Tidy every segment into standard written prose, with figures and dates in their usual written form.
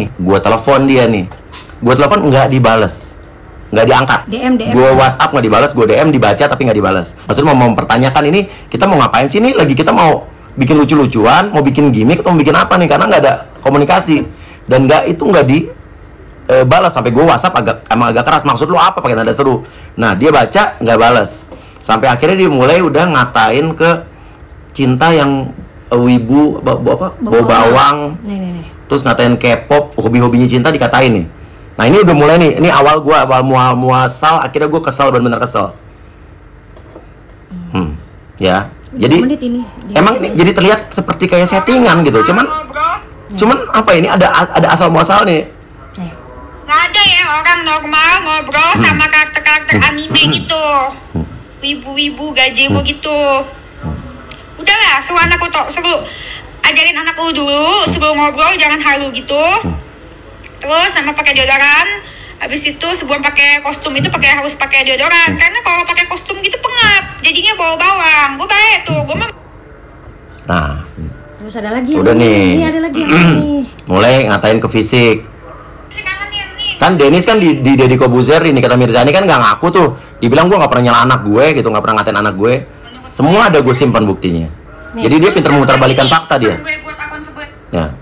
nih, gue telepon dia nih, gue telepon nggak dibales, nggak diangkat, DM. gue WhatsApp nggak dibales, gue DM dibaca tapi nggak dibales. Maksudnya mau mempertanyakan ini kita mau ngapain sih nih? Lagi kita mau bikin lucu-lucuan, mau bikin gimmick atau mau bikin apa nih? Karena nggak ada komunikasi dan nggak dibalas. Sampai gue WhatsApp agak keras, maksud lu apa pakai nada seru. Nah dia baca nggak balas, sampai akhirnya dia mulai udah ngatain ke cinta yang wibu, bau bawang. Nih. Terus ngatain K-pop, hobi-hobinya cinta dikatain nih. Nah ini udah mulai nih, ini awal muasal, akhirnya gue kesel, benar-benar kesel. Ya, jadi emang ini jadi terlihat seperti kayak settingan gitu. Cuman apa ini ada asal muasal nih. Nggak ada ya orang normal ngobrol sama karakter-karakter anime gitu, wibu-wibu gajebo gitu. Udahlah, suruh ajarin anak lu dulu, suruh ngobrol jangan halu gitu. Terus sama pakai deodoran. Habis itu sebelum pakai kostum itu harus pakai deodoran. Karena kalau pakai kostum gitu pengap, jadinya bau bawang. Gue bahaya tuh, gue mah. Nah, terus ada lagi udah nih. Ini ada lagi nih. Mulai ngatain ke fisik. Kan Dennis kan di Deddy Kobuzer ini kata Mirzani kan nggak ngaku tuh. Dibilang gue nggak pernah nyala anak gue gitu, nggak pernah ngatain anak gue. Semua ada gue simpan buktinya. Jadi dia pintar memutarbalikkan fakta dia. Ya.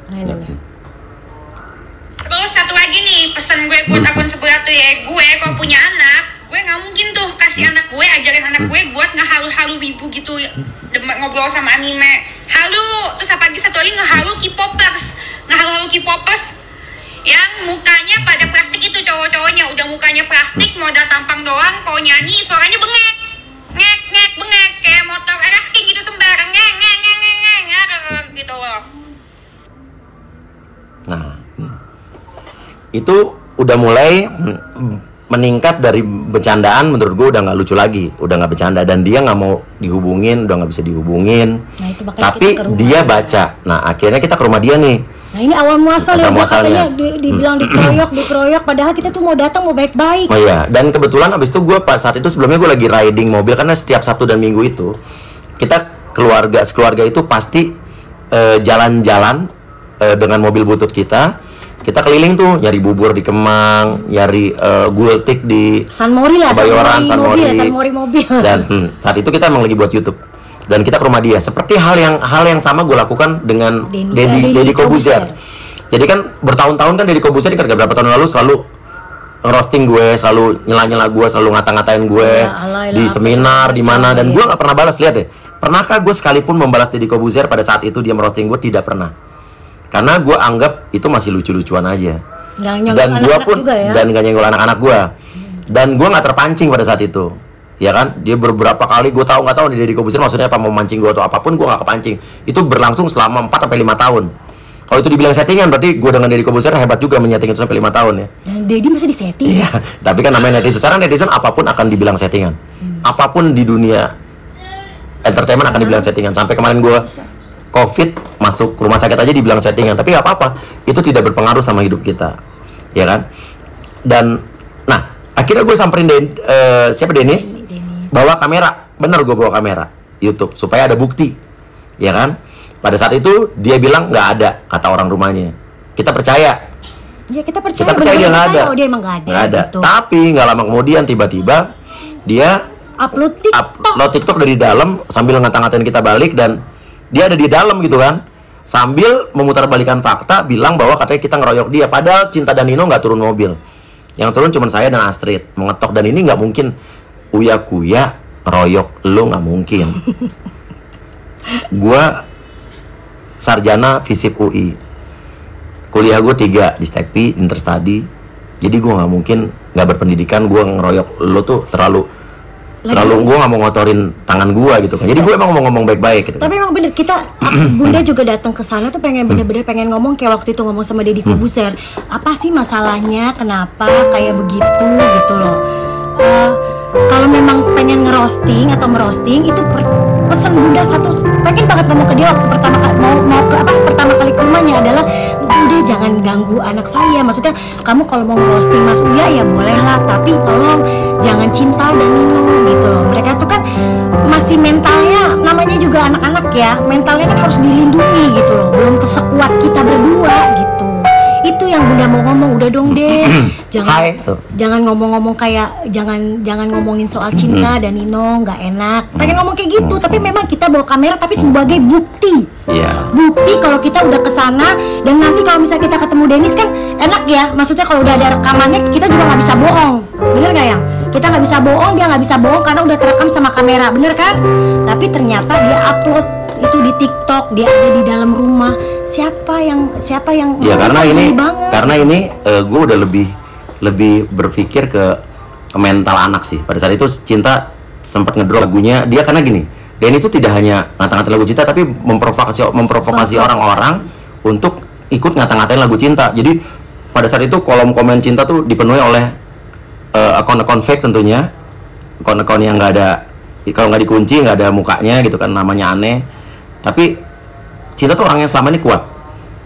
Terus satu lagi nih pesan gue buat akun sebelah tuh ya, gue kalau punya anak, gue nggak mungkin tuh kasih anak gue, ajarin anak gue buat ngehalu-halu wibu gitu, ngobrol sama anime, halu. Terus apa lagi satu lagi ngehalu K-popers, yang mukanya pada plastik itu cowok-cowoknya, udah mukanya plastik, modal tampang doang, kalau nyanyi suaranya bengek kayak motor racing gitu sembarang gitu loh. Nah, itu udah mulai meningkat dari bercandaan, menurut gue udah nggak lucu lagi, udah nggak bercanda, dan dia nggak mau dihubungin, udah nggak bisa dihubungin. Nah, itu tapi dia baca. Nah akhirnya kita ke rumah dia nih. Nah ini awal muasal ya, katanya dibilang dikeroyok, padahal kita tuh mau datang mau baik-baik. Oh iya, dan kebetulan abis itu gue saat itu sebelumnya gue lagi riding mobil, karena setiap Sabtu dan Minggu itu kita sekeluarga itu pasti jalan-jalan dengan mobil butut kita keliling tuh, nyari bubur di Kemang, nyari gultik di San Mori Kebayoran, San Mori mobil. Dan saat itu kita emang lagi buat YouTube. Dan kita ke rumah dia. Seperti hal yang sama gue lakukan dengan Deddy Kobuzer. Jadi kan bertahun-tahun kan Deddy Kobuzer berapa tahun lalu selalu roasting gue, selalu nyela-nyela gue, selalu ngata-ngatain gue di seminar di mana, dan gue nggak pernah balas. Lihat deh, pernahkah gue sekalipun membalas Deddy Kobuzer pada saat itu dia merosting gue? Tidak pernah. Karena gue anggap itu masih lucu-lucuan aja. Dan gue pun dan gak nyenggol anak-anak gue. Dan gue nggak terpancing pada saat itu. Ya kan, dia beberapa kali gue nggak tahu nih Deddy Kobuzer maksudnya apa, mau mancing gue atau apapun, gue nggak kepancing. Itu berlangsung selama 4 sampai 5 tahun. Kalau itu dibilang settingan, berarti gue dengan Deddy Kobuzer hebat juga menyeting itu sampai 5 tahun ya. Dan Deddy masih disetting. Iya, tapi kan namanya netizen. Sekarang netizen apapun akan dibilang settingan. Apapun di dunia entertainment akan dibilang settingan. Sampai kemarin gue COVID masuk rumah sakit aja dibilang settingan, tapi nggak apa-apa. Itu tidak berpengaruh sama hidup kita, ya kan? Dan nah akhirnya gue samperin siapa Dennis bawa kamera, bener gue bawa kamera YouTube supaya ada bukti, ya kan? Pada saat itu dia bilang nggak ada, kata orang rumahnya. Kita percaya. Ya kita percaya dia nggak ada. Oh, dia emang nggak ada. Gitu. Tapi nggak lama kemudian tiba-tiba dia upload TikTok dari dalam sambil ngata-ngatain kita balik, dan dia ada di dalam gitu kan, sambil memutarbalikkan fakta, bilang bahwa katanya kita ngeroyok dia. Padahal Cinta dan Nino nggak turun mobil, yang turun cuma saya dan Astrid mengetok, dan ini nggak mungkin Uya Kuya ngeroyok lo, nggak mungkin. Gua sarjana FISIP UI, kuliah gue 3 di Stekpi, Interstudy, jadi gue nggak mungkin nggak berpendidikan. Gue ngeroyok lo tuh terlalu gue nggak mau ngotorin tangan gue gitu kan. Jadi gue emang mau ngomong baik-baik gitu. Tapi emang bener, kita Bunda juga datang ke sana tuh pengen bener-bener pengen ngomong kayak waktu itu ngomong sama Deddy Kobuzer. Apa sih masalahnya? Kenapa kayak begitu gitu loh? Kalau memang pengen ngerosting atau merosting, itu pesan Bunda satu, pengen banget ngomong ke dia waktu pertama kali ke rumahnya adalah, Bunda jangan ganggu anak saya. Maksudnya kamu kalau mau ngerosting Mas Uya ya boleh lah, tapi tolong jangan Cinta dan Nino gitu loh. Mereka tuh kan masih mentalnya, namanya juga anak-anak ya, mentalnya kan harus dilindungi gitu loh, belum sekuat kita berdua gitu. Itu yang jangan ngomong-ngomong kayak jangan ngomongin soal cinta dan Nino nggak enak. Pengen ngomong kayak gitu, tapi memang kita bawa kamera tapi sebagai bukti. Bukti kalau kita udah kesana, dan nanti kalau misalnya kita ketemu Dennis kan enak ya. Maksudnya kalau udah ada rekamannya kita juga nggak bisa bohong, bener nggak yang? Kita nggak bisa bohong, dia nggak bisa bohong karena udah terekam sama kamera, bener kan? Tapi ternyata dia upload itu di TikTok, dia ada di dalam rumah. Siapa yang ya karena ini gue udah lebih berpikir ke mental anak sih. Pada saat itu Cinta sempat ngedrop lagunya dia, karena gini, Dennis itu tidak hanya ngata-ngatain lagu Cinta tapi memprovokasi orang-orang untuk ikut ngata-ngatain lagu Cinta. Jadi pada saat itu kolom komen Cinta tuh dipenuhi oleh akun-akun fake tentunya, akun-akun yang nggak ada, kalau nggak dikunci nggak ada mukanya gitu kan, namanya aneh. Tapi Cinta tuh orang yang selama ini kuat,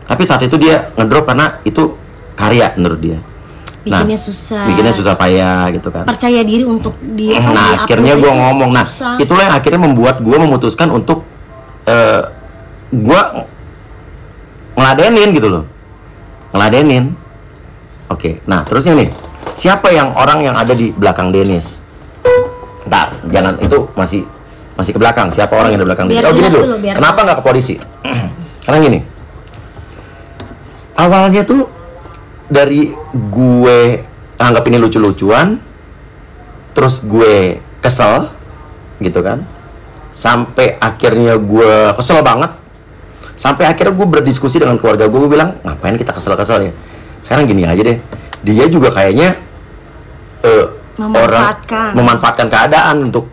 tapi saat itu dia ngedrop karena itu karya menurut dia. Bikinnya susah payah gitu kan. Percaya diri untuk nah akhirnya gue ngomong, nah itulah yang akhirnya membuat gue memutuskan untuk gue ngeladenin gitu loh, ngeladenin. Oke, nah terusnya nih, siapa yang orang yang ada di belakang Dennis? Ntar, jangan, itu masih ke belakang. Siapa orang yang di belakang Dennis? Oh gini dulu, kenapa nggak ke polisi? Karena gini, awalnya tuh dari gue anggap ini lucu-lucuan, terus gue kesel gitu kan, sampai akhirnya gue kesel banget, sampai akhirnya gue berdiskusi dengan keluarga gue bilang, ngapain kita kesel-kesel ya, sekarang gini aja deh, dia juga kayaknya memanfaatkan keadaan untuk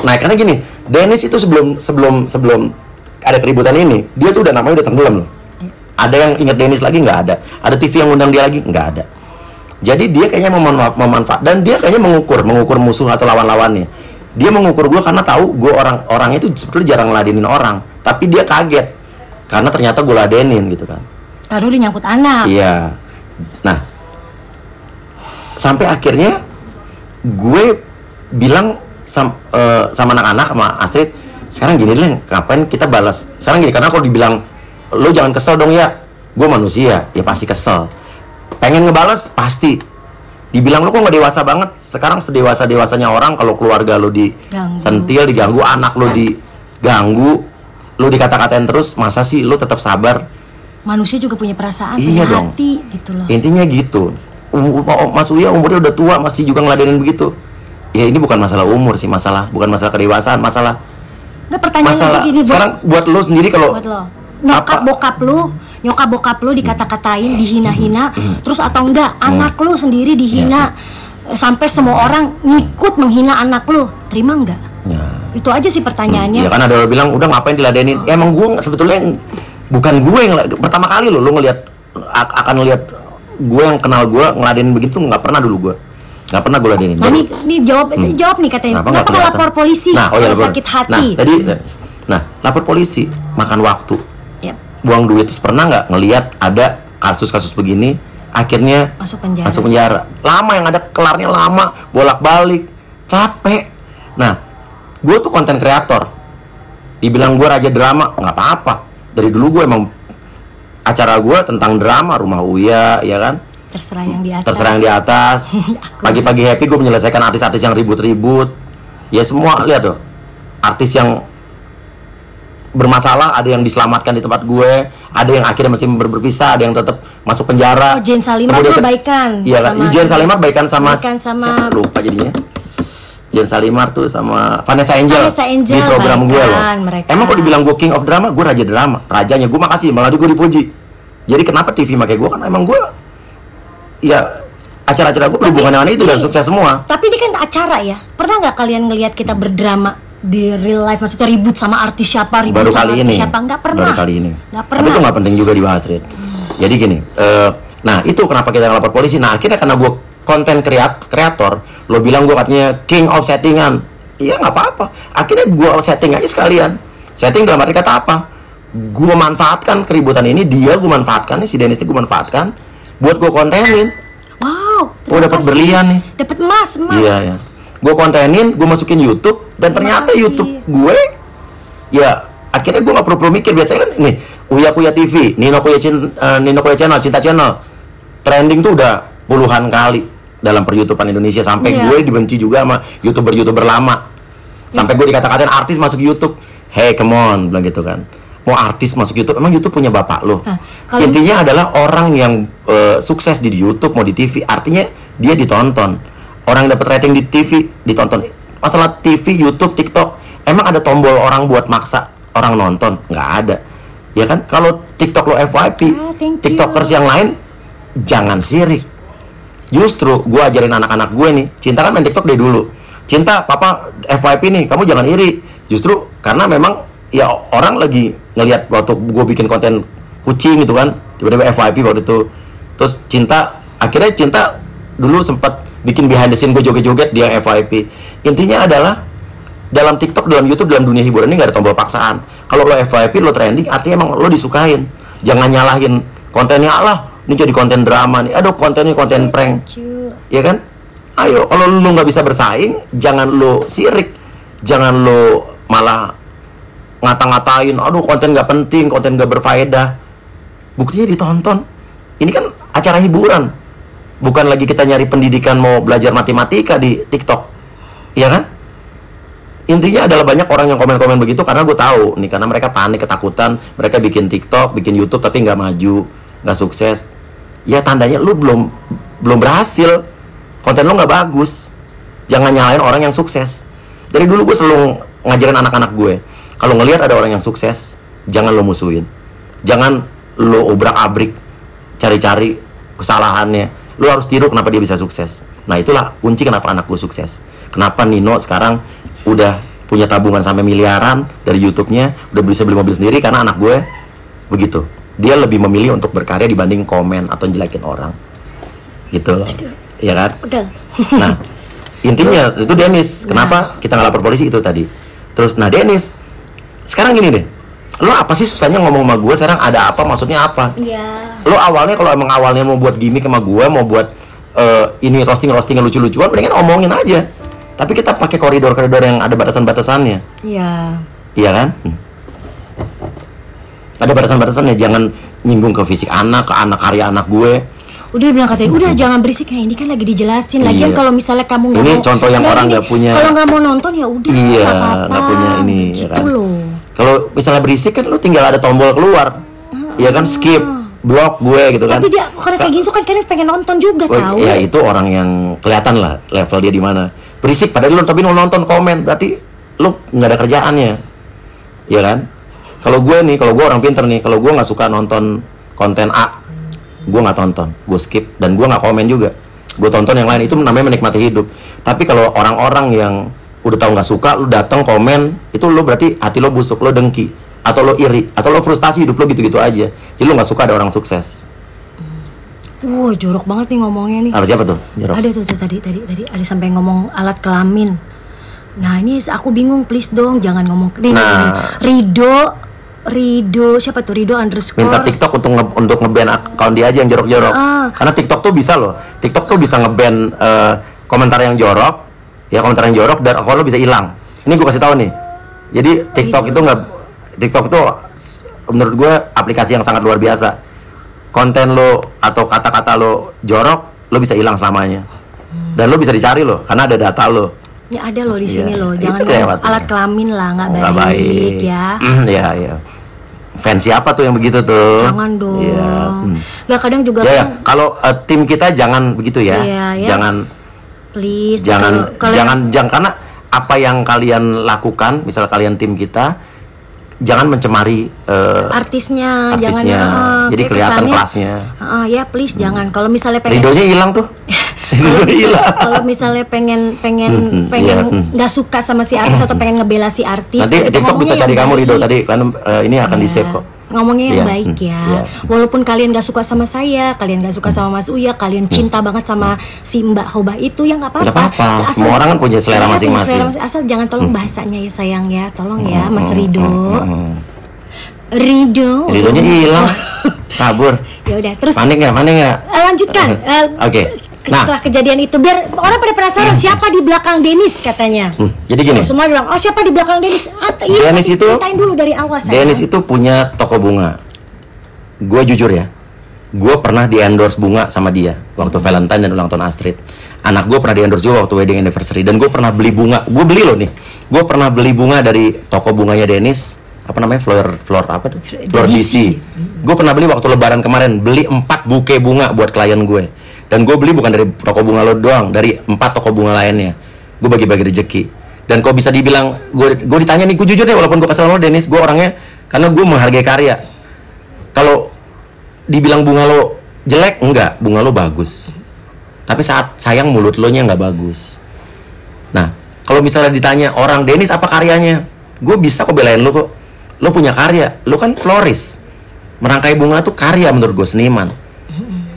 naik. Karena gini, Dennis itu sebelum ada keributan ini, dia tuh udah namanya udah tenggelam loh. Ada yang ingat Dennis lagi? Nggak ada. Ada TV yang undang dia lagi? Nggak ada. Jadi dia kayaknya memanfaat, dan dia kayaknya mengukur musuh atau lawan-lawannya. Dia mengukur gue karena tahu gue orang itu sebetulnya jarang ngeladenin orang, tapi dia kaget karena ternyata gue ladenin gitu kan. Lalu dia nyangkut anak. Iya. Nah, sampai akhirnya gue bilang sama anak-anak, sama Astrid, sekarang gini deh, ngapain kita balas sekarang gini, karena kalau dibilang lo jangan kesel dong ya, gue manusia ya pasti kesel, pengen ngebales pasti. Dibilang lo kok nggak dewasa banget, sekarang sedewasa-dewasanya orang kalau keluarga lo disentil, diganggu, anak lo diganggu, lo dikata-katain terus, masa sih lo tetap sabar? Manusia juga punya perasaan, iya punya dong. hati gitu loh. Intinya gitu. Mas Uya umurnya udah tua masih juga ngeladenin begitu. Ya ini bukan masalah umur sih, bukan masalah kedewasaan, masalah. Nggak, pertanyaannya gini, sekarang buat lo sendiri, kalau nyokap bokap lu dikata-katain, dihina-hina, terus atau enggak anak lu sendiri dihina, sampai semua orang ngikut menghina anak lu, terima enggak? Itu aja sih pertanyaannya. Ya kan ada orang bilang udah ngapain diladenin. Emang gue sebetulnya bukan gue yang pertama kali lo ngelihat, akan ngelihat gue yang kenal gue ngeladenin begitu, nggak pernah dulu gue. Nggak pernah gue ladenin. Nah ini jawab nih katanya. Kenapa nggak lapor polisi? Kalau sakit hati. Lapor polisi makan waktu, buang duit. Terus pernah nggak ngelihat ada kasus-kasus begini, akhirnya masuk penjara. Lama, yang ada kelarnya lama, bolak-balik, capek. Nah, gue tuh konten kreator, dibilang gue raja drama, nggak apa-apa. Dari dulu gue emang acara gue tentang drama, Rumah Uya, ya kan? Terserah yang di atas. Pagi-pagi happy gue menyelesaikan artis-artis yang ribut-ribut. Ya semua, lihat tuh, artis yang bermasalah, ada yang diselamatkan di tempat gue, ada yang akhirnya masih berpisah, ada yang tetap masuk penjara. Jen Salimar tuh baikan. Iya kan? Jen Salimar baikan sama lupa jadinya. Jen Salimar tuh sama Vanessa Angel di program gue loh. Emang kalau dibilang gue king of drama, gue raja drama, rajanya. Gue makasih, malah gue dipuji. Jadi kenapa TV pakai gue, kan emang gue, ya acara-acara gue berhubungan dengan itu dan sukses semua. Tapi ini kan acara ya. Pernah nggak kalian ngelihat kita berdrama di real life, maksudnya ribut sama artis siapa, ribut baru sama artis siapa? Nggak pernah. Baru kali ini. Nggak pernah. Tapi itu nggak penting juga dibahas, Rit. Jadi gini, nah itu kenapa kita ngelapor polisi. Nah akhirnya karena gue konten kreator, lo bilang gue katanya king of settingan. Iya nggak apa-apa. Akhirnya gue setting aja sekalian. Setting dalam arti kata apa? Gue manfaatkan keributan ini, gue manfaatkan nih, si Dennis ini gue manfaatkan buat gue kontenin. Wow. Gue dapat berlian nih. Dapat emas. Iya. Gue kontenin, gue masukin YouTube, dan ternyata YouTube gue, ya akhirnya gue nggak perlu mikir. Biasanya kan nih Uya TV, Nino Puya Channel, Cinta Channel, trending tuh udah puluhan kali dalam per-YouTubean Indonesia, sampai gue dibenci juga sama YouTuber lama. Sampai gue dikata-katain artis masuk YouTube. Hey, come on, bilang gitu kan. Mau artis masuk YouTube, emang YouTube punya bapak lo? Intinya adalah orang yang sukses di YouTube, mau di TV, artinya dia ditonton. Orang yang dapat rating di TV ditonton. Masalah TV, YouTube, TikTok, emang ada tombol orang buat maksa orang nonton? Nggak ada. Ya kan? Kalau TikTok lo FYP, TikTokers yang lain jangan sirik. Justru gue ajarin anak-anak gue nih, Cinta kan main TikTok dari dulu. Cinta, papa FYP nih, kamu jangan iri. Justru karena memang ya orang lagi ngelihat waktu gue bikin konten kucing gitu kan, tiba-tiba FYP waktu itu. Terus akhirnya Cinta dulu sempat bikin behind the scene gue joget-joget, dia FYP. Intinya adalah dalam TikTok, dalam YouTube, dalam dunia hiburan ini nggak ada tombol paksaan. Kalau lo FYP, lo trending, artinya emang lo disukain. Jangan nyalahin kontennya, Allah ini jadi konten drama nih, aduh kontennya konten prank, ya kan? Ayo, kalau lo nggak bisa bersaing, jangan lo sirik, jangan lo malah ngata-ngatain, aduh konten nggak penting, konten nggak berfaedah. Buktinya ditonton. Ini kan acara hiburan, bukan lagi kita nyari pendidikan mau belajar matematika di TikTok, iya kan? Intinya adalah banyak orang yang komen-komen begitu karena gue tahu nih, karena mereka panik, ketakutan, mereka bikin TikTok, bikin YouTube tapi nggak maju, nggak sukses. Ya tandanya lu belum berhasil, konten lu nggak bagus. Jangan nyalain orang yang sukses. Dari dulu gue selalu ngajarin anak-anak gue, kalau ngelihat ada orang yang sukses, jangan lo musuhin, jangan lo obrak-abrik, cari-cari kesalahannya. Lo harus tiru kenapa dia bisa sukses. Nah itulah kunci kenapa anak gue sukses. Kenapa Nino sekarang udah punya tabungan sampai miliaran dari YouTube-nya, udah bisa beli mobil sendiri, karena anak gue begitu. Dia lebih memilih untuk berkarya dibanding komen atau jelekin orang, gitu loh. Iya kan? Nah intinya itu Dennis. Kenapa kita nggak lapor polisi itu tadi. Terus nah Dennis, sekarang gini deh, lo apa sih susahnya ngomong sama gue sekarang? Ada apa, maksudnya apa? Iya. Lo awalnya kalau emang awalnya mau buat gimmick sama gue, mau buat ini roasting lucu-lucuan, mendingan omongin aja. Tapi kita pakai koridor-koridor yang ada batasan-batasannya. Iya. Iya kan? Ada batasan-batasannya, jangan nyinggung ke fisik anak, ke anak karya anak gue. Udah bilang katanya, udah jangan berisik, ya ini kan lagi dijelasin. Lagian kalau misalnya kamu nggak mau, ini contoh yang orang nggak punya. Kalau nggak mau nonton ya udah. Iya, apa-apa. nggak punya ini. Gitu ya kan? loh. Kalau misalnya berisik kan, lu tinggal ada tombol keluar. Iya kan, skip, blok gue gitu kan. Tapi dia kalau kayak gitu kan kadang pengen nonton juga tahu. Ya itu orang yang kelihatan lah level dia di mana. Berisik padahal lu tapi lu nonton komen, berarti lu nggak ada kerjaannya. Iya kan? Kalau gue nih, kalau gue orang pinter nih, kalau gue nggak suka nonton konten A, gue nggak tonton, gue skip, dan gue nggak komen juga. Gue tonton yang lain, itu namanya menikmati hidup. Tapi kalau orang-orang yang udah tahu nggak suka, lu datang komen, itu lu berarti hati lo busuk, lo dengki, atau lo iri, atau lo frustasi hidup lo gitu-gitu aja. Jadi lo nggak suka ada orang sukses. Wah, jorok banget nih ngomongnya nih. Apa siapa tuh? Jorok. Ada tuh tadi ada sampai ngomong alat kelamin. Nah ini aku bingung, please dong jangan ngomong. Nah. Rido siapa tuh? Rido underscore. Minta TikTok untuk nge-ban akun dia aja yang jorok-jorok. Karena TikTok tuh bisa loh. TikTok tuh bisa nge-ban komentar yang jorok, ya komentar yang jorok, dan akun lo bisa hilang. Ini gue kasih tahu nih. Jadi TikTok itu TikTok itu menurut gue aplikasi yang sangat luar biasa. Konten lo atau kata-kata lo jorok, lo bisa hilang selamanya. Dan lo bisa dicari lo, karena ada data lo. Ya ada lo di sini lo, jangan alat kelamin lah, nggak baik ya. Iya. Fans siapa tuh yang begitu tuh? Jangan dong. Ya. Nggak, kadang juga ya, kan. Kalau tim kita jangan begitu ya. Iya. Jangan. Please. Jangan karena apa yang kalian lakukan, misal kalian tim kita, jangan mencemari artisnya. Jangan. Jadi kelihatan kelasnya. Ya please jangan. Kalau misalnya pengen. Ridonya hilang tuh. Kalau misalnya pengen nggak suka sama si artis atau pengen ngebela si artis, nanti TikTok bisa cari kamu Rido tadi kan, ini akan di save kok. Ngomongnya yang baik ya. Walaupun kalian nggak suka sama saya, kalian nggak suka sama Mas Uya, kalian cinta banget sama si Mbak Hoba itu, ya nggak apa-apa. Semua orang kan punya selera masing-masing. Asal jangan, tolong bahasanya ya sayang ya, tolong ya Mas Rido. Ridonya hilang, kabur. Ya udah, terus panik nggak? Lanjutkan. Oke. Setelah kejadian itu, biar orang pada penasaran siapa di belakang Dennis katanya. Jadi gini. Semua bilang, oh siapa di belakang Dennis? Dennis itu. Ceritain dulu dari awal saya. Dennis itu punya toko bunga. Gue jujur ya, gue pernah di endorse bunga sama dia waktu Valentine dan ulang tahun Astrid. Anak gue pernah di endorse juga waktu wedding anniversary. Dan gue pernah beli bunga, gue beli loh nih, gue pernah beli bunga dari toko bunganya Dennis, apa namanya, floor apa tuh, floor DC. Gue pernah beli waktu lebaran kemarin, beli 4 buke bunga buat klien gue. Dan gue beli bukan dari toko bunga lo doang, dari 4 toko bunga lainnya. Gue bagi-bagi rezeki. Dan kok bisa dibilang, gue ditanya nih, gue jujur deh, walaupun gue kesel sama lo Dennis, gue orangnya, karena gue menghargai karya. Kalau dibilang bunga lo jelek, enggak, bunga lo bagus. Tapi saat sayang mulut lo nya nggak bagus. Nah, kalau misalnya ditanya orang, Dennis apa karyanya? Gue bisa kok belain lo kok. Lo punya karya, lo kan florist. Merangkai bunga tuh karya menurut gue, seniman.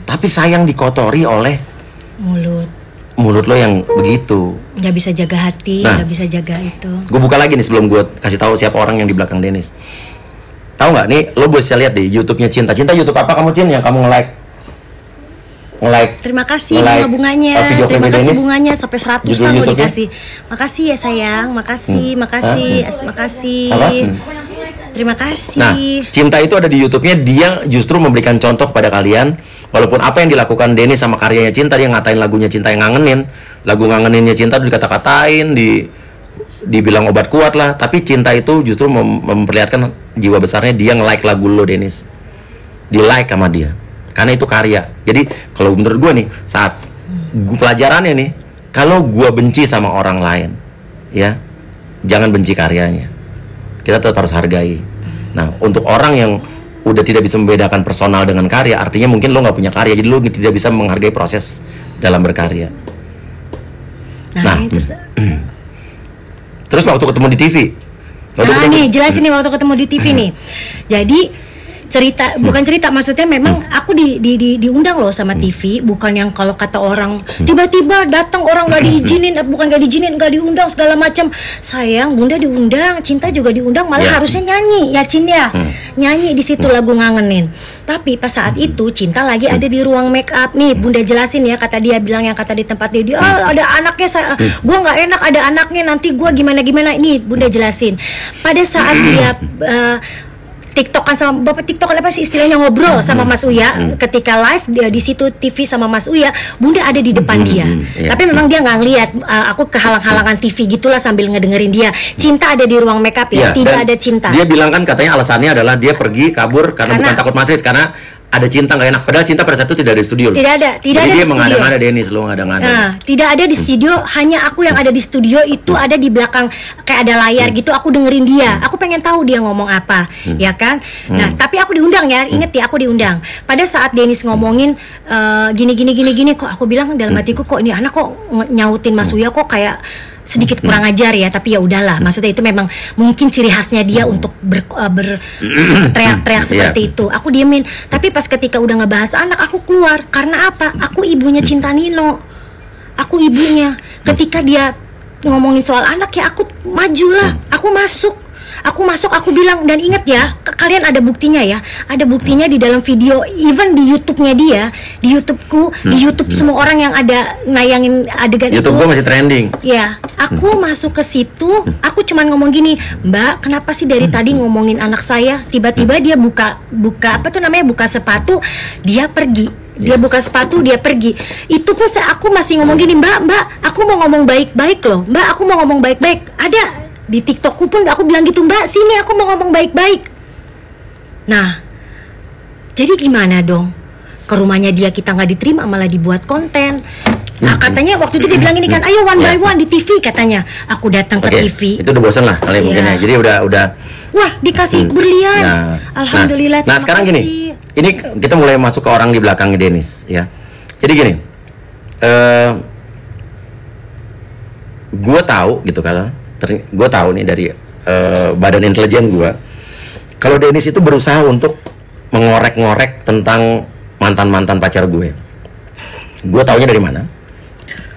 Tapi sayang dikotori oleh mulut lo yang begitu. Nggak bisa jaga hati, nggak bisa jaga itu. Gue buka lagi nih sebelum gue kasih tahu siapa orang yang di belakang Dennis. Tahu nggak nih, lo bisa lihat di YouTube-nya Cinta. Cinta YouTube apa kamu, Cin, yang kamu nge-like? Terima kasih bunga-bunganya. Terima kasih Dennis, bunganya sampai 100-an lo dikasih. Makasih ya sayang, makasih. Terima kasih. Nah, Cinta itu ada di YouTube-nya. Dia justru memberikan contoh pada kalian. Walaupun apa yang dilakukan Dennis sama karyanya Cinta, dia ngatain lagunya Cinta yang ngangenin. Lagu ngangeninnya Cinta dikata-katain, dibilang obat kuat lah. Tapi Cinta itu justru memperlihatkan jiwa besarnya dia nge-like lagu lo, Dennis. Di-like sama dia. Karena itu karya. Jadi kalau menurut gue nih, saat gue pelajarannya nih, kalau gue benci sama orang lain, ya jangan benci karyanya. Kita tetap harus hargai. Nah, untuk orang yang udah tidak bisa membedakan personal dengan karya, artinya mungkin lo nggak punya karya, jadi lo tidak bisa menghargai proses dalam berkarya. Nah, terus waktu ketemu di TV, nih jelasin nih waktu ketemu di TV nih. Jadi bukan cerita, maksudnya memang aku diundang loh sama TV, bukan yang kalau kata orang tiba-tiba datang orang nggak diizinin, nggak diundang segala macam. Sayang, Bunda diundang, Cinta juga diundang, malah harusnya nyanyi ya, Cin ya, nyanyi di situ lagu ngangenin. Tapi pas saat itu Cinta lagi ada di ruang make up nih, Bunda jelasin ya, kata dia bilang yang kata di tempat dia ada anaknya, gua nggak enak ada anaknya, nanti gua gimana ini Bunda jelasin. Pada saat dia TikTokan sama Bapak, TikTokan apa sih istilahnya, ngobrol sama Mas Uya ketika live dia di situ TV sama Mas Uya, Bunda ada di depan dia. Tapi memang dia nggak ngelihat, aku kehalang-halangan TV gitulah sambil ngedengerin dia. Cinta ada di ruang makeup ya, tidak ada Cinta. Dia bilang kan katanya alasannya adalah dia pergi kabur karena bukan takut Masrid, karena ada Cinta nggak enak. Padahal Cinta pada saat itu tidak ada di studio. Tidak ada dia di studio. mengada-ngada Dennis, lo ngada-ngada. Nah, tidak ada di studio, hanya aku yang ada di studio itu ada di belakang kayak ada layar gitu. Aku dengerin dia. Aku pengen tahu dia ngomong apa, ya kan? Nah, tapi aku diundang ya, inget ya, aku diundang. Pada saat Dennis ngomongin gini, kok aku bilang dalam hatiku, kok ini anak kok nyautin Mas Uya kok kayak sedikit kurang ajar ya, tapi ya udahlah, maksudnya itu memang mungkin ciri khasnya dia untuk teriak-teriak seperti itu. Aku diemin, tapi pas ketika udah ngebahas anak, aku keluar. Karena apa? Aku ibunya Cinta Nino, aku ibunya. Ketika dia ngomongin soal anak ya, aku majulah, aku masuk, aku bilang, dan ingat ya, kalian ada buktinya ya, ada buktinya di dalam video, even di YouTube-nya dia, di YouTubeku, di YouTube semua orang yang ada nayangin adegan YouTube itu. gua masih trending. Ya, aku masuk ke situ, aku cuman ngomong gini, Mbak, kenapa sih dari tadi ngomongin anak saya, tiba-tiba dia buka apa tuh namanya, buka sepatu, dia pergi. Dia buka sepatu, dia pergi. Itu pun aku masih ngomong gini, Mbak, aku mau ngomong baik-baik loh, Mbak, aku mau ngomong baik-baik. Ada di TikTokku pun aku bilang gitu, Mbak, sini aku mau ngomong baik-baik. Nah, jadi gimana dong? Ke rumahnya dia kita nggak diterima, malah dibuat konten. Nah, katanya waktu itu dia bilang ini kan, ayo one by one di TV katanya. Aku datang ke TV. Itu udah bosan lah kalian mungkin ya. Jadi udah. Wah, dikasih berlian. Alhamdulillah. Nah, sekarang gini. Ini kita mulai masuk ke orang di belakangnya Dennis ya. Jadi gini. Gue tahu gitu kalau gue tahu nih dari badan intelijen gue, kalau Dennis itu berusaha untuk mengorek-ngorek tentang mantan pacar gue. Gue taunya dari mana?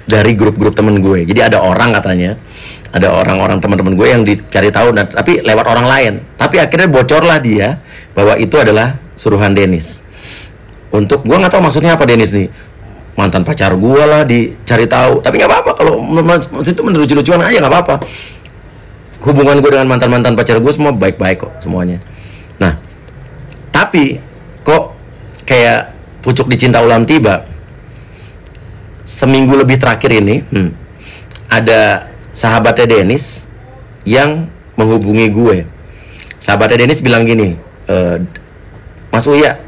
Dari grup-grup temen gue. Jadi ada orang katanya, ada orang-orang teman-teman gue yang dicari tahu, tapi lewat orang lain. Tapi akhirnya bocorlah dia bahwa itu adalah suruhan Dennis. Untuk gue nggak tahu maksudnya apa Dennis nih. Mantan pacar gue lah dicari tahu, tapi nggak apa-apa kalau itu menurut lucu-lucuan aja, nggak apa-apa. Hubungan gue dengan mantan pacar gue semua baik-baik kok semuanya. Nah, tapi kok kayak pucuk dicinta ulam tiba, seminggu lebih terakhir ini ada sahabatnya Dennis yang menghubungi gue. Sahabatnya Dennis bilang gini, Mas Uya,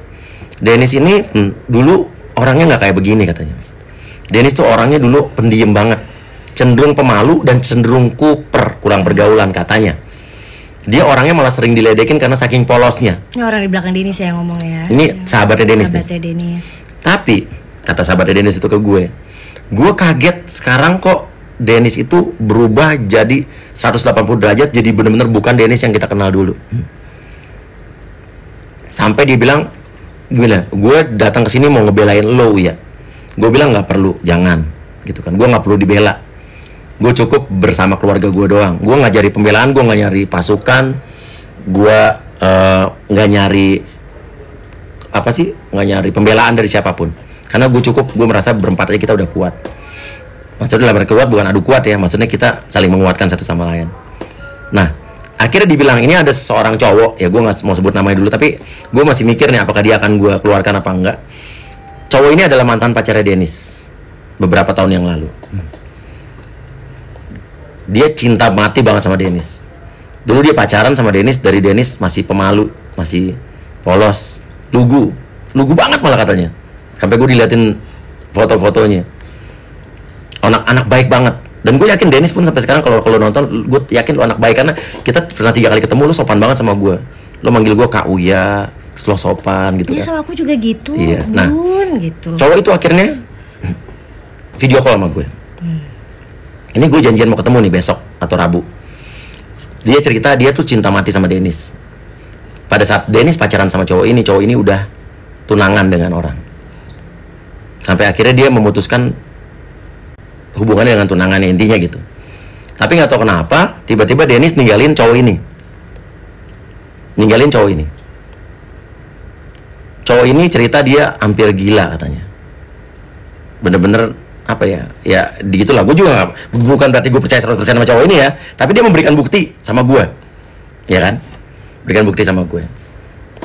Dennis ini dulu orangnya nggak kayak begini katanya. Dennis tuh orangnya dulu pendiam banget, cenderung pemalu dan cenderung kuper, kurang pergaulan katanya. Dia orangnya malah sering diledekin karena saking polosnya. Ini orang di belakang Dennis ya ngomongnya. Ini sahabatnya Dennis. Sahabatnya Dennis. Tapi kata sahabatnya Dennis itu ke gue kaget sekarang kok Dennis itu berubah jadi 180 derajat, jadi bener-bener bukan Dennis yang kita kenal dulu. Sampai dia bilang, gimana? Gue datang ke sini mau ngebelain lo ya. Gue bilang nggak perlu, jangan, gitu kan. Gue nggak perlu dibela. Gue cukup bersama keluarga gue doang. Gue nggak nyari pembelaan, gue nggak nyari pasukan, gue nggak nyari nggak nyari pembelaan dari siapapun. Karena gue cukup, gue merasa berempat aja kita udah kuat. Maksudnya dalam kuat bukan adu kuat ya, maksudnya kita saling menguatkan satu sama lain. Nah, akhirnya dibilang ini ada seorang cowok, ya gue nggak mau sebut namanya dulu, tapi gue masih mikir nih apakah dia akan gue keluarkan apa enggak. Cowok ini adalah mantan pacarnya Dennis beberapa tahun yang lalu. Dia cinta mati banget sama Dennis. Dulu dia pacaran sama Dennis, dari Dennis masih pemalu, masih polos, lugu banget malah katanya. Sampai gue diliatin foto-fotonya. Anak baik banget. Dan gue yakin Dennis pun sampai sekarang kalau nonton, gue yakin lo anak baik karena kita pernah 3 kali ketemu, lo sopan banget sama gue. Lo manggil gue Kak Uya, lo sopan gitu kan. Iya, sama aku juga gitu. Iya. Nah, gitu. Cowok itu akhirnya video call sama gue. Ini gue janjian mau ketemu nih besok atau Rabu. Dia cerita dia tuh cinta mati sama Dennis. Pada saat Dennis pacaran sama cowok ini udah tunangan dengan orang. Sampai akhirnya dia memutuskan hubungannya dengan tunangannya, intinya gitu. Tapi nggak tahu kenapa tiba-tiba Dennis ninggalin cowok ini. Cowok ini cerita dia hampir gila katanya. Bener-bener apa ya gitulah. Gue juga bukan berarti gue percaya 100% sama cowok ini ya, tapi dia memberikan bukti sama gue, ya kan, berikan bukti sama gue.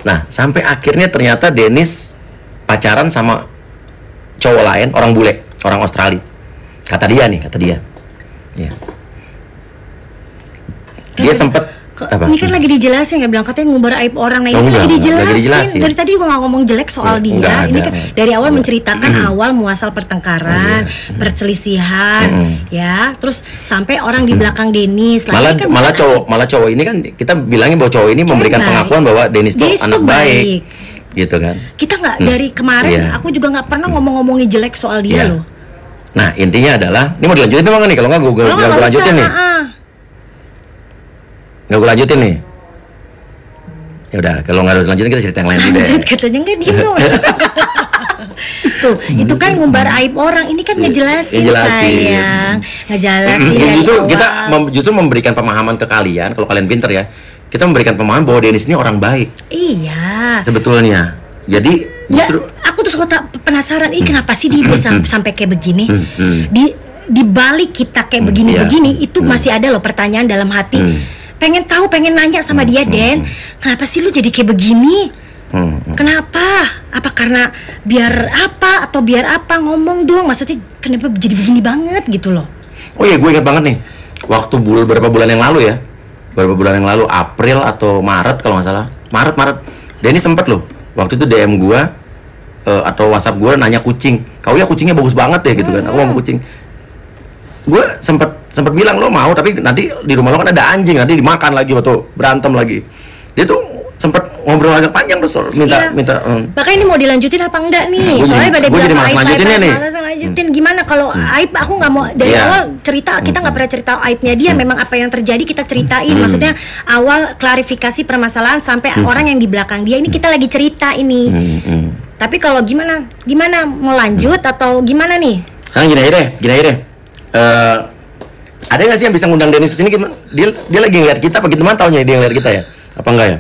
Nah, sampai akhirnya ternyata Dennis pacaran sama cowok lain, orang bule, orang Australia, kata dia ya. Dia sempet apa? Ini kan lagi dijelasin, nggak bilang katanya ngubar aib orang. Nah, ini lagi dijelasin. Dari tadi juga nggak ngomong jelek soal dia. Ini kan dari awal menceritakan awal muasal pertengkaran, perselisihan, ya. Terus sampai orang di belakang Dennis. Malah cowok ini kan kita bilangin bahwa cowok ini memberikan pengakuan bahwa Dennis tuh anak baik, gitu kan. Kita nggak dari kemarin, aku juga nggak pernah ngomongin jelek soal dia loh. Nah, intinya adalah, ini mau dilanjutin memang nih, kalau nggak gue lanjutin nih. Nggak gue lanjutin nih. Ya udah, kalau nggak harus lanjutin kita cerita yang lain deh. Lanjut katanya, nggak diem dong. Tuh, itu kan ngumbar aib orang. Ini kan ngejelasin sayang, ngejelasin. Kita justru memberikan pemahaman ke kalian. Kalau kalian pinter ya, kita memberikan pemahaman bahwa Dennis ini orang baik. Iya. Sebetulnya. Jadi justru aku tuh suka penasaran, kenapa sih dia bisa sampai kayak begini? Di balik kita kayak begini-begini, itu masih ada loh pertanyaan dalam hati. Pengen tahu, pengen nanya sama dia, Den, kenapa sih lu jadi kayak begini? Kenapa? Apa karena biar apa? Ngomong dong, maksudnya kenapa jadi begini banget gitu loh. Oh iya, gue ingat banget nih. Waktu beberapa bulan yang lalu ya. April atau Maret kalau nggak salah. Maret. Denny sempet loh. Waktu itu DM gue atau WhatsApp gue nanya kucing. Kau ya kucingnya bagus banget deh gitu kan. Aku mau kucing. Gue sempet bilang lo mau, tapi nanti di rumah lo kan ada anjing, nanti dimakan lagi atau berantem lagi. Dia tuh sempet ngobrol agak panjang terus minta. Makanya ini mau dilanjutin apa enggak nih? Soalnya pada bilang malas lanjutinnya nih. Lanjutin gimana kalau aib? Aku nggak mau dari awal cerita, kita nggak pernah cerita aibnya dia. Memang apa yang terjadi kita ceritain. Maksudnya awal klarifikasi permasalahan sampai orang yang di belakang dia ini kita lagi cerita ini. Tapi kalau gimana mau lanjut atau gimana nih? Sekarang gini aja deh. Ada nggak sih yang bisa ngundang Dennis kesini? Dia lagi ngeliat kita, apa gimana taunya dia ngeliat kita ya? Apa enggak ya?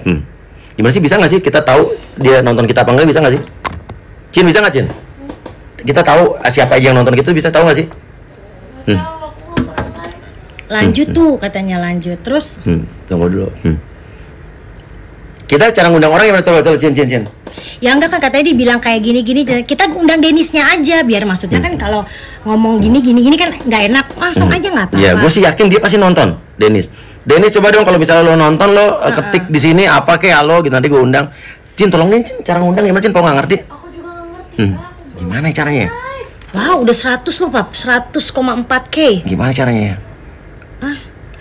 Gimana sih, bisa nggak sih kita tahu dia nonton kita apa enggak, bisa nggak sih? Cin, bisa nggak Cin? Kita tahu siapa aja yang nonton kita, bisa tahu nggak sih? Lanjut tuh katanya lanjut terus. Tunggu dulu. Kita cara ngundang orang yang coba Cin. Ya enggak kan, katanya dibilang kayak gini-gini. Kita undang Denisnya aja biar maksudnya kan kalau ngomong gini kan nggak enak, langsung aja nggak apa-apa. Ya, gue sih yakin dia pasti nonton, Denis. Denis coba dong kalau misalnya lo nonton, lo ketik di sini apa kayak halo gitu, nanti gue undang. Cin, tolongin Cin, cara ngundang gimana Cin, kalau nggak ngerti? Aku juga nggak ngerti. Gimana caranya? Wow, udah 100 loh Pap, 100,4K. Gimana caranya?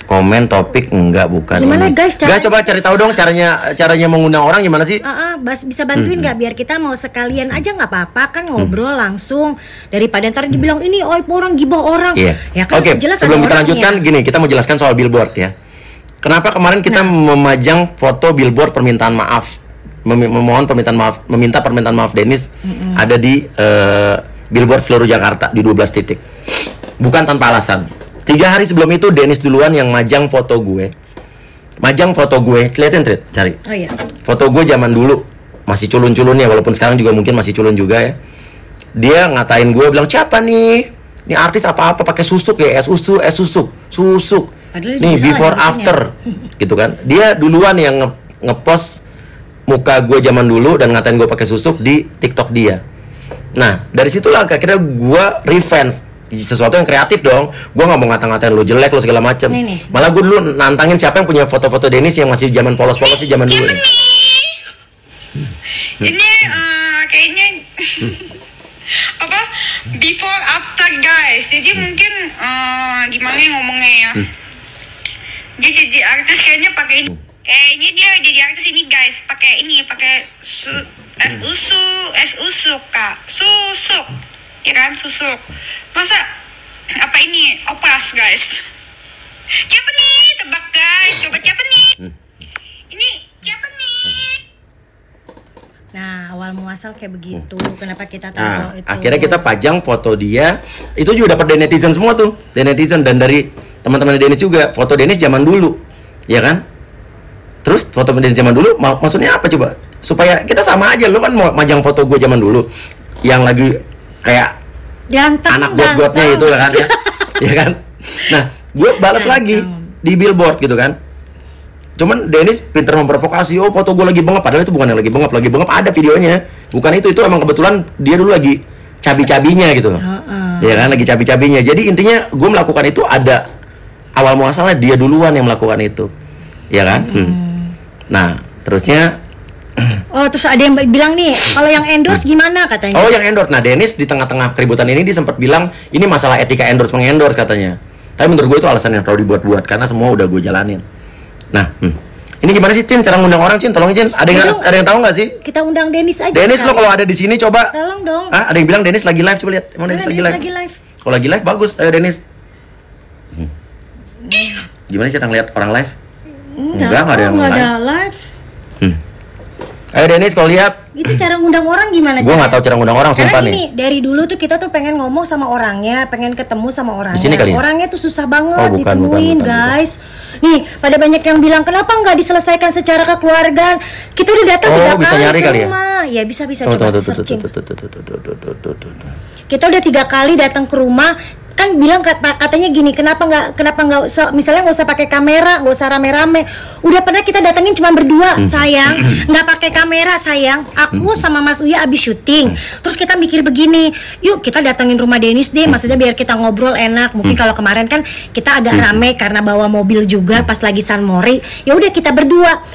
Komen topik enggak, bukan. Gimana ini. guys? Guys, coba cari tahu dong caranya mengundang orang gimana sih? Bisa bantuin nggak biar kita mau sekalian aja nggak apa-apa kan ngobrol langsung daripada ntar dibilang ini orang gibah orang. Iya. Ya kan Oke, jelas sebelum kita ada lanjutkan gini, kita mau jelaskan soal billboard ya. Kenapa kemarin kita memajang foto billboard permintaan maaf, meminta permintaan maaf Denis ada di billboard seluruh Jakarta di 12 titik. Bukan tanpa alasan. 3 hari sebelum itu Denis duluan yang majang foto gue. Kelihatan Trit, cari. Oh iya. Foto gue zaman dulu masih culun-culunnya, walaupun sekarang juga mungkin masih culun juga ya. Dia ngatain gue, bilang siapa nih? Ini artis apa-apa pakai susuk ya, susuk. Padahal Nih before after, gitu kan? Dia duluan yang ngepost muka gue zaman dulu dan ngatain gue pakai susuk di TikTok dia. Nah dari situlah akhirnya gue revenge. Sesuatu yang kreatif dong. Gue gak mau ngata-ngatain lo jelek lo segala macem. Malah gue dulu nantangin siapa yang punya foto-foto Denis yang masih zaman polos-polos sih zaman dulu. Ini kayaknya apa before after guys. Jadi mungkin gimana ya ngomongnya ya. Dia jadi artis kayaknya pakai ini. Kayaknya dia jadi artis ini guys, pakai susuk kak, susuk, ya kan susuk. Masa apa ini opras guys? Siapa nih? Tebak guys, coba siapa nih? Ini siapa nih? Nah, awal muasal kayak begitu. Kenapa kita taruh itu? Akhirnya kita pajang foto dia. Itu juga dapat dari netizen semua tuh, dari netizen dan dari teman-teman Denis juga. Foto Denis zaman dulu, ya kan? Terus foto Denis zaman dulu, maksudnya apa coba? Supaya kita sama aja. Lo kan mau majang foto gue zaman dulu, yang lagi kayak anak got-gotnya itu kan ya, ya kan? Nah, gue balas lagi di billboard gitu kan. Cuman Denis pinter memprovokasi, oh foto gue lagi bengap, padahal itu bukan yang lagi bengap ada videonya. Bukan itu emang kebetulan dia dulu lagi cabi-cabinya gitu. Ya kan, lagi cabi-cabinya. Jadi intinya gue melakukan itu ada awal muasalnya dia duluan yang melakukan itu. Ya kan? Nah, terusnya terus ada yang bilang nih, kalau yang endorse gimana katanya? Oh, yang endorse. Nah, Denis di tengah-tengah keributan ini dia sempat bilang ini masalah etika endorse mengendorse katanya. Tapi menurut gue itu alasan yang terlalu dibuat-buat karena semua udah gue jalanin. Nah, ini gimana sih Cin cara ngundang orang Cin? Tolong Cin. Ada yang tahu nggak sih? Kita undang Denis aja. Denis lo kalau ada di sini coba. Tolong dong. Ada yang bilang Denis lagi live, coba lihat. Emang Denis lagi live? Kalau lagi live bagus. Ayo Denis. Gimana sih cara ngeliat orang live? Enggak ada yang live. Ayo Denis kalau lihat. Itu cara ngundang orang gimana? Gue nggak tahu cara ngundang orang sumpah nih. Karena gini, dari dulu tuh kita tuh pengen ngomong sama orangnya, pengen ketemu sama orangnya. Di sini kali ya? Orangnya tuh susah banget ditemuin, guys. Nih, pada banyak yang bilang kenapa nggak diselesaikan secara kekeluargaan? Kita udah datang 3 bisa nyari kali kali ke rumah. Ya bisa coba searching. Kita udah 3 kali datang ke rumah. Kan bilang katanya gini, kenapa nggak misalnya nggak usah pakai kamera, nggak usah rame-rame. Udah pernah kita datengin cuma berdua, sayang, nggak pakai kamera sayang. Aku sama Mas Uya abis syuting, terus kita mikir begini, yuk kita datengin rumah Denis deh, maksudnya biar kita ngobrol enak. Mungkin kalau kemarin kan kita agak rame karena bawa mobil juga pas lagi San Mori. Ya udah kita berdua.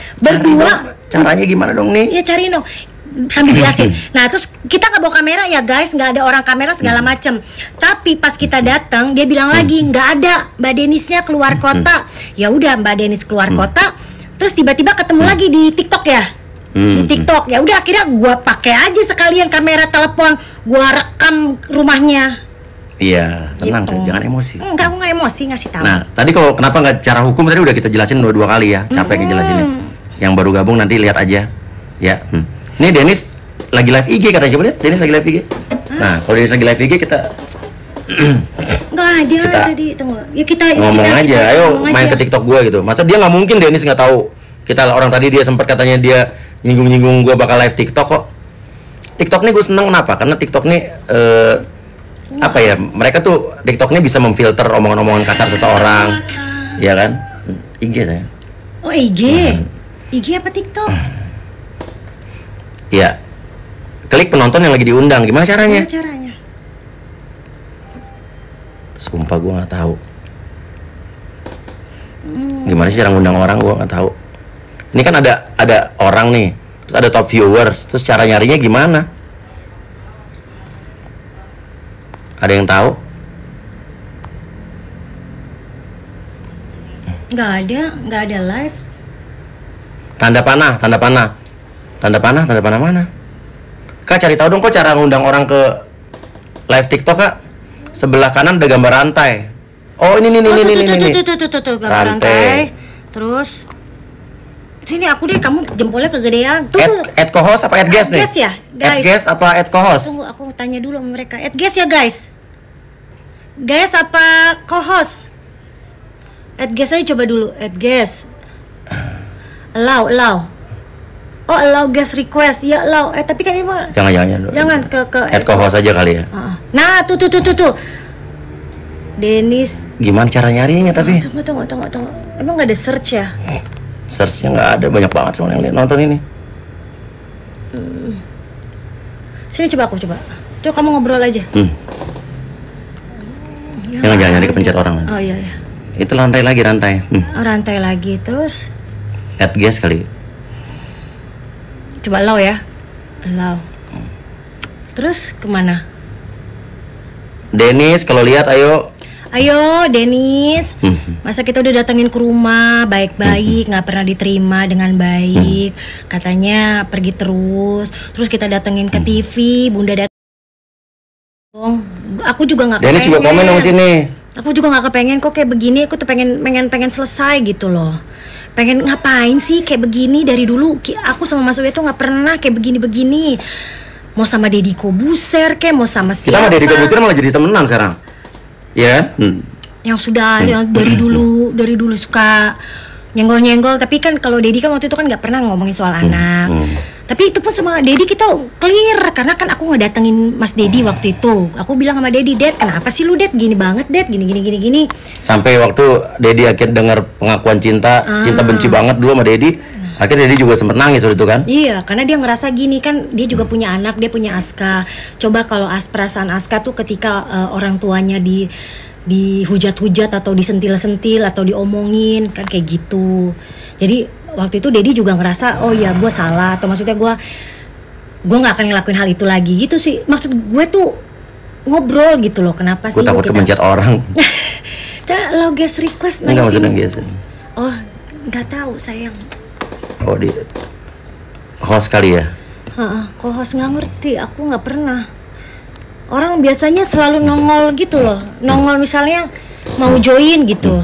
Caranya gimana dong nih? Ya cariin dong. Sambil jelasin. Nah terus kita nggak bawa kamera ya guys, nggak ada orang kamera segala macem. Tapi pas kita datang dia bilang lagi nggak ada, Mbak Denisnya keluar kota. Ya udah Mbak Denis keluar kota. Terus tiba-tiba ketemu lagi di TikTok ya. Di TikTok ya udah akhirnya gue pakai aja sekalian kamera telepon, gue rekam rumahnya. Iya, tenang gitu. Jangan emosi. Enggak, aku nggak emosi, ngasih tahu. Nah tadi kalau kenapa nggak cara hukum tadi udah kita jelasin 2 kali ya, capek ngejelasinnya. Yang baru gabung nanti lihat aja. Ya. Ini Denis lagi live IG katanya, coba lihat Denis lagi live IG. Nah, kalau Denis lagi live IG kita enggak ada tadi, tunggu. Ya kita ngomong aja, ayo main ke TikTok gua gitu. Masa dia nggak mungkin Denis nggak tahu. Kita orang tadi dia sempat katanya dia nyinggung-nyinggung gua bakal live TikTok kok. TikTok nih gue seneng kenapa? Karena TikTok nih apa ya? Mereka tuh TikTok nih bisa memfilter omongan-omongan kasar seseorang. Ya kan? IG saya. Oh, IG. IG apa TikTok? Ya, klik penonton yang lagi diundang. Gimana caranya? Gimana caranya? Sumpah gue nggak tahu. Gimana sih cara ngundang orang, gue nggak tahu. Ini kan ada orang nih, terus ada top viewers, terus cara nyarinya gimana? Ada yang tahu? Nggak ada live. Tanda panah mana? Kak cari tahu dong kok cara ngundang orang ke live TikTok, Kak. Sebelah kanan ada gambar rantai. Oh ini. Tuh, rantai. Terus sini aku deh, kamu jempolnya kegedean. Tuh. Add co-host apa add guest nih? Guest ya, guys. Add guest apa add co-host? Tunggu, aku tanya dulu sama mereka. Add guest ya, guys. Guest apa co-host? Add guest aja coba dulu. Add guest. Allow. Oh, allow guest request. Ya, allow. Tapi kan ini mah Jangan ke add co-host aja kali ya. Nah, tuh. Dennis. Gimana cara nyarinya tapi? Tunggu. Emang nggak ada search ya? Searchnya nggak ada, banyak banget soalnya yang nonton ini. Sini coba. Coba kamu ngobrol aja. Jangan nyari kepencet orang. Oh iya. Itu rantai lagi. Rantai lagi, terus add guest kali. Coba allow ya. Allow. Terus kemana? Dennis, kalau lihat Ayo Dennis, masa kita udah datengin ke rumah baik-baik, nggak pernah diterima dengan baik, katanya pergi terus kita datengin ke TV, Bunda dateng, aku juga nggak kepengen. Dennis juga komen dong sini. Aku juga nggak kepengen kok kayak begini, aku tuh pengen selesai gitu loh. Pengen ngapain sih kayak begini dari dulu? Aku sama Mas Uwe tuh nggak pernah kayak begini. Mau sama Deddy Kobuser kayak mau sama siapa? Kita sama Deddy Kobuser malah jadi temenan sekarang. Ya, yang sudah yang dari dulu suka nyenggol, tapi kan kalau Deddy kan waktu itu kan nggak pernah ngomongin soal anak. Tapi itu pun sama Deddy kita clear, karena kan aku ngedatengin Mas Deddy waktu itu. Aku bilang sama Deddy, "Dad, kenapa sih lu Dad gini banget, Dad? Gini." Sampai waktu Deddy akhirnya dengar pengakuan cinta benci banget dulu sama Deddy. Akhirnya Deddy juga sempet nangis waktu itu kan? Iya, karena dia ngerasa gini kan, dia juga punya anak, dia punya Aska. Coba kalau perasaan Aska tuh ketika orang tuanya dihujat-hujat atau disentil-sentil atau diomongin kan kayak gitu. Jadi waktu itu Deddy juga ngerasa, oh ya gue salah, atau maksudnya gue nggak akan ngelakuin hal itu lagi gitu sih. Maksud gue tuh ngobrol gitu loh, kenapa sih? Gue takut kepencet orang. Lo guest request nggak maksudnya guest. Oh nggak tahu sayang. Oh di host kali ya? Kok host nggak ngerti, aku nggak pernah. Orang biasanya selalu nongol gitu loh, nongol misalnya mau join gitu.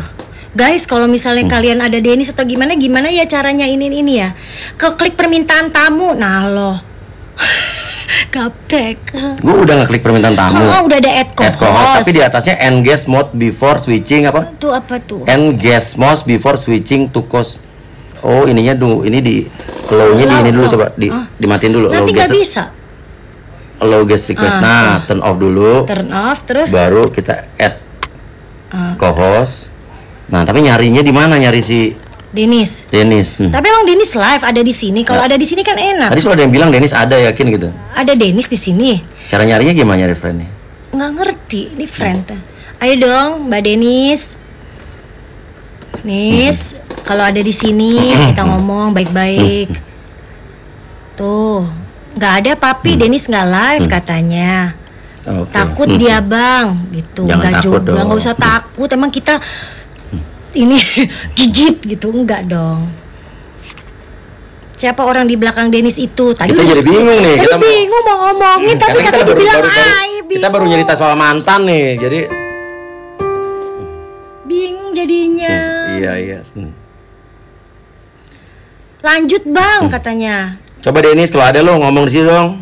Guys, kalau misalnya kalian ada Dennis atau gimana ya caranya ini ya. Klik permintaan tamu, nah loh. Gaptek. Gue udah ngeklik permintaan tamu. Udah ada add co-host. Tapi di atasnya engage mode before switching apa? Itu apa tuh? Engage mode before switching to host. Oh ininya dulu, ini di allow-nya di ini dulu coba dimatiin dulu. Nanti nggak bisa. Allow guest request. Turn off dulu. Turn off terus. Baru kita add co-host. Nah tapi nyarinya di mana nyari si Dennis. Tapi emang Dennis live ada di sini. Kalau ada di sini kan enak. Tadi sudah ada yang bilang Dennis ada, yakin gitu. Ada Dennis di sini. Cara nyarinya gimana nyari friend-nya? Nggak ngerti ini friend. Ayo dong Mbak Dennis. Kalau ada di sini kita ngomong baik-baik. Tuh, nggak ada papi, Dennis nggak live katanya. Okay. Takut dia bang, gitu. Nggak juga, nggak usah takut. Emang kita ini gigit gitu, enggak dong. Siapa orang di belakang Dennis itu? Tadi kita jadi bingung nih. Kita bingung mau ngomongin, tapi kata dibilang kita baru nyerita soal mantan nih, jadi bingung jadinya. Iya. Lanjut bang katanya. Coba Dennis kalau ada lo ngomong di sini dong.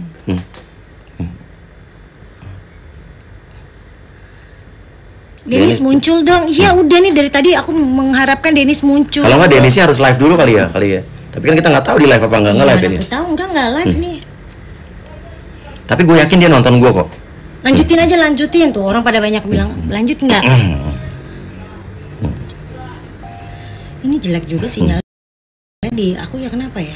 Dennis muncul dong. Iya udah nih dari tadi aku mengharapkan Dennis muncul. Kalau nggak Dennisnya harus live dulu kali ya. Tapi kan kita nggak tahu di live apa nggak live ini. Aku tahu nggak live nih. Tapi gue yakin dia nonton gue kok. Lanjutin tuh, orang pada banyak bilang lanjut nggak. Ini jelek juga sinyalnya di aku ya, kenapa ya?